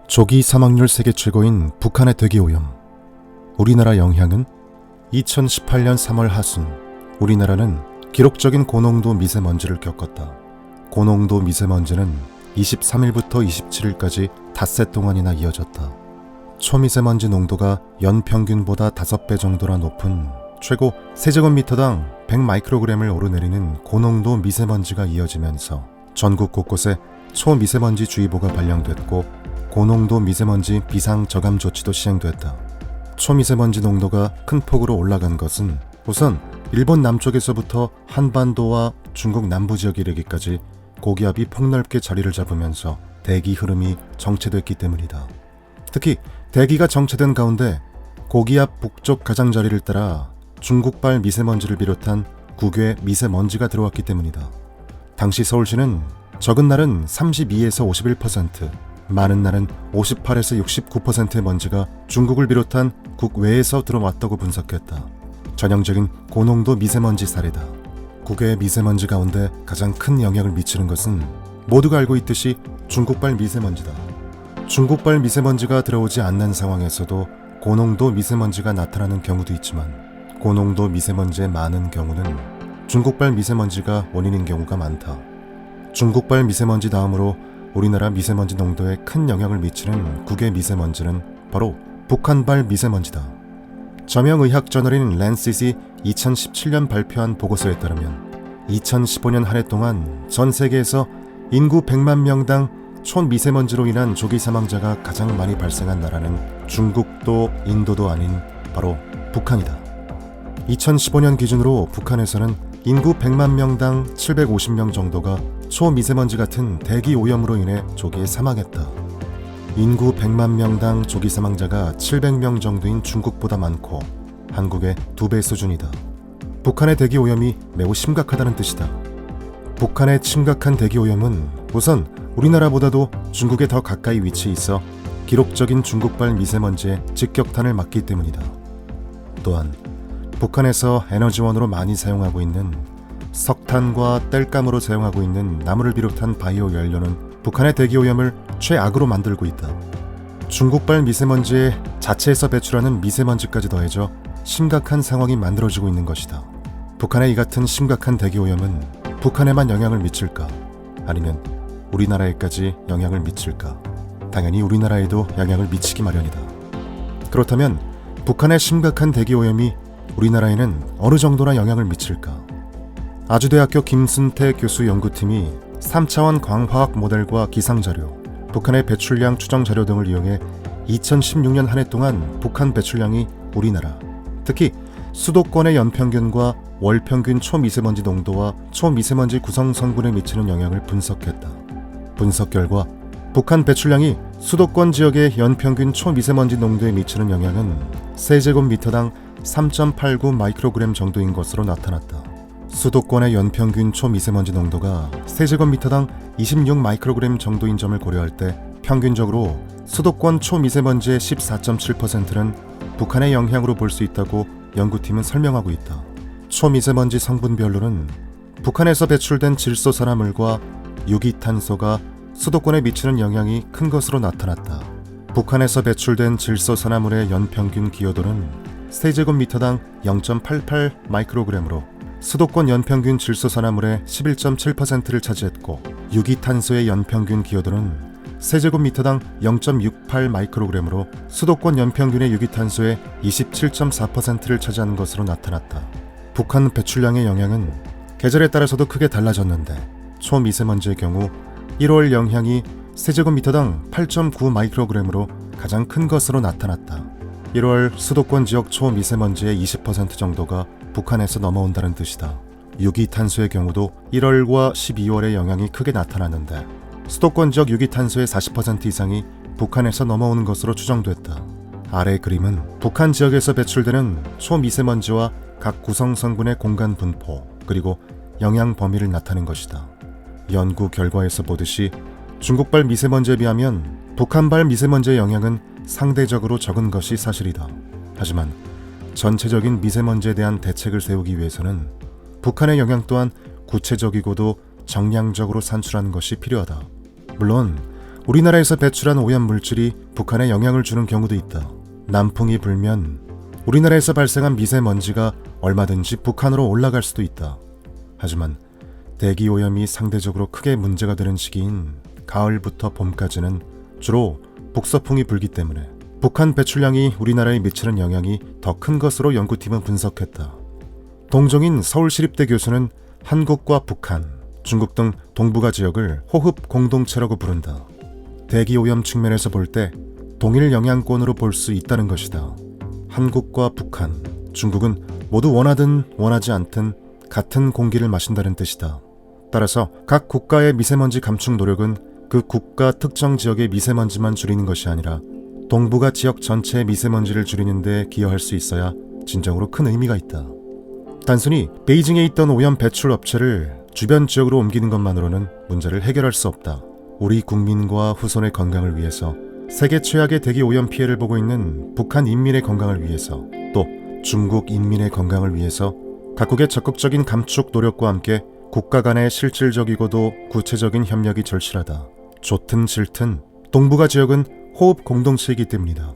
조기 사망률 세계 최고인 북한의 대기오염. 우리나라 영향은? 2018년 3월 하순, 우리나라는 기록적인 고농도 미세먼지를 겪었다. 고농도 미세먼지는 23일부터 27일까지 닷새 동안이나 이어졌다. 초미세먼지 농도가 연평균보다 5배 정도나 높은 최고 세제곱미터당 100마이크로그램을 오르내리는 고농도 미세먼지가 이어지면서 전국 곳곳에 초미세먼지 주의보가 발령됐고 고농도 미세먼지 비상저감 조치도 시행됐다. 초미세먼지 농도가 큰 폭으로 올라간 것은 우선 일본 남쪽에서부터 한반도와 중국 남부 지역에 이르기까지 고기압이 폭넓게 자리를 잡으면서 대기 흐름이 정체됐기 때문이다. 특히 대기가 정체된 가운데 고기압 북쪽 가장자리를 따라 중국발 미세먼지를 비롯한 국외 미세먼지가 들어왔기 때문이다. 당시 서울시는 적은 날은 32에서 51%, 많은 날은 58에서 69%의 먼지가 중국을 비롯한 국외에서 들어왔다고 분석했다. 전형적인 고농도 미세먼지 사례다. 국외 미세먼지 가운데 가장 큰 영향을 미치는 것은 모두가 알고 있듯이 중국발 미세먼지다. 중국발 미세먼지가 들어오지 않는 상황에서도 고농도 미세먼지가 나타나는 경우도 있지만 고농도 미세먼지의 많은 경우는 중국발 미세먼지가 원인인 경우가 많다. 중국발 미세먼지 다음으로 우리나라 미세먼지 농도에 큰 영향을 미치는 국외 미세먼지는 바로 북한발 미세먼지다. 저명의학 저널인 랜셋이 2017년 발표한 보고서에 따르면 2015년 한 해 동안 전 세계에서 인구 100만 명당 초미세먼지로 인한 조기 사망자가 가장 많이 발생한 나라는 중국도 인도도 아닌 바로 북한이다. 2015년 기준으로 북한에서는 인구 100만 명당 750명 정도가 초미세먼지 같은 대기 오염으로 인해 조기에 사망했다. 인구 100만 명당 조기 사망자가 700명 정도인 중국보다 많고 한국의 2배 수준이다. 북한의 대기 오염이 매우 심각하다는 뜻이다. 북한의 심각한 대기 오염은 우선 우리나라보다도 중국에 더 가까이 위치해 있어 기록적인 중국발 미세먼지의 직격탄을 맞기 때문이다. 또한 북한에서 에너지원으로 많이 사용하고 있는 석탄과 땔감으로 사용하고 있는 나무를 비롯한 바이오 연료는 북한의 대기오염을 최악으로 만들고 있다. 중국발 미세먼지에 자체에서 배출하는 미세먼지까지 더해져 심각한 상황이 만들어지고 있는 것이다. 북한의 이 같은 심각한 대기오염은 북한에만 영향을 미칠까? 아니면 우리나라에까지 영향을 미칠까? 당연히 우리나라에도 영향을 미치기 마련이다. 그렇다면 북한의 심각한 대기오염이 우리나라에는 어느 정도나 영향을 미칠까? 아주대학교 김순태 교수 연구팀이 3차원 광화학 모델과 기상자료, 북한의 배출량 추정 자료 등을 이용해 2016년 한 해 동안 북한 배출량이 우리나라, 특히 수도권의 연평균과 월평균 초미세먼지 농도와 초미세먼지 구성 성분에 미치는 영향을 분석했다. 분석 결과 북한 배출량이 수도권 지역의 연평균 초미세먼지 농도에 미치는 영향은 세제곱미터당 3.89 마이크로그램 정도인 것으로 나타났다. 수도권의 연평균 초미세먼지 농도가 세제곱미터당 26 마이크로그램 정도인 점을 고려할 때 평균적으로 수도권 초미세먼지의 14.7%는 북한의 영향으로 볼 수 있다고 연구팀은 설명하고 있다. 초미세먼지 성분별로는 북한에서 배출된 질소산화물과 유기탄소가 수도권에 미치는 영향이 큰 것으로 나타났다. 북한에서 배출된 질소산화물의 연평균 기여도는 세제곱미터당 0.88 마이크로그램으로 수도권 연평균 질소산화물의 11.7%를 차지했고 유기탄소의 연평균 기여도는 세제곱미터당 0.68 마이크로그램으로 수도권 연평균의 유기탄소의 27.4%를 차지하는 것으로 나타났다. 북한 배출량의 영향은 계절에 따라서도 크게 달라졌는데 초미세먼지의 경우 1월 영향이 세제곱미터당 8.9 마이크로그램으로 가장 큰 것으로 나타났다. 1월 수도권 지역 초미세먼지의 20% 정도가 북한에서 넘어온다는 뜻이다. 유기탄소의 경우도 1월과 12월의 영향이 크게 나타났는데 수도권 지역 유기탄소의 40% 이상이 북한에서 넘어오는 것으로 추정됐다. 아래 그림은 북한 지역에서 배출되는 초미세먼지와 각 구성 성분의 공간 분포 그리고 영향 범위를 나타낸 것이다. 연구 결과에서 보듯이 중국발 미세먼지에 비하면 북한발 미세먼지의 영향은 상대적으로 적은 것이 사실이다. 하지만 전체적인 미세먼지에 대한 대책을 세우기 위해서는 북한의 영향 또한 구체적이고도 정량적으로 산출하는 것이 필요하다. 물론 우리나라에서 배출한 오염 물질이 북한에 영향을 주는 경우도 있다. 남풍이 불면 우리나라에서 발생한 미세먼지가 얼마든지 북한으로 올라갈 수도 있다. 하지만 대기 오염이 상대적으로 크게 문제가 되는 시기인 가을부터 봄까지는 주로 북서풍이 불기 때문에 북한 배출량이 우리나라에 미치는 영향이 더 큰 것으로 연구팀은 분석했다. 동종인 서울시립대 교수는 한국과 북한, 중국 등 동북아 지역을 호흡 공동체라고 부른다. 대기 오염 측면에서 볼 때 동일 영향권으로 볼 수 있다는 것이다. 한국과 북한, 중국은 모두 원하든 원하지 않든 같은 공기를 마신다는 뜻이다. 따라서 각 국가의 미세먼지 감축 노력은 그 국가 특정 지역의 미세먼지만 줄이는 것이 아니라 동북아 지역 전체의 미세먼지를 줄이는 데 기여할 수 있어야 진정으로 큰 의미가 있다. 단순히 베이징에 있던 오염 배출 업체를 주변 지역으로 옮기는 것만으로는 문제를 해결할 수 없다. 우리 국민과 후손의 건강을 위해서, 세계 최악의 대기 오염 피해를 보고 있는 북한 인민의 건강을 위해서, 또 중국 인민의 건강을 위해서 각국의 적극적인 감축 노력과 함께 국가 간의 실질적이고도 구체적인 협력이 절실하다. 좋든 싫든 동북아 지역은 호흡 공동체이기 때문이다.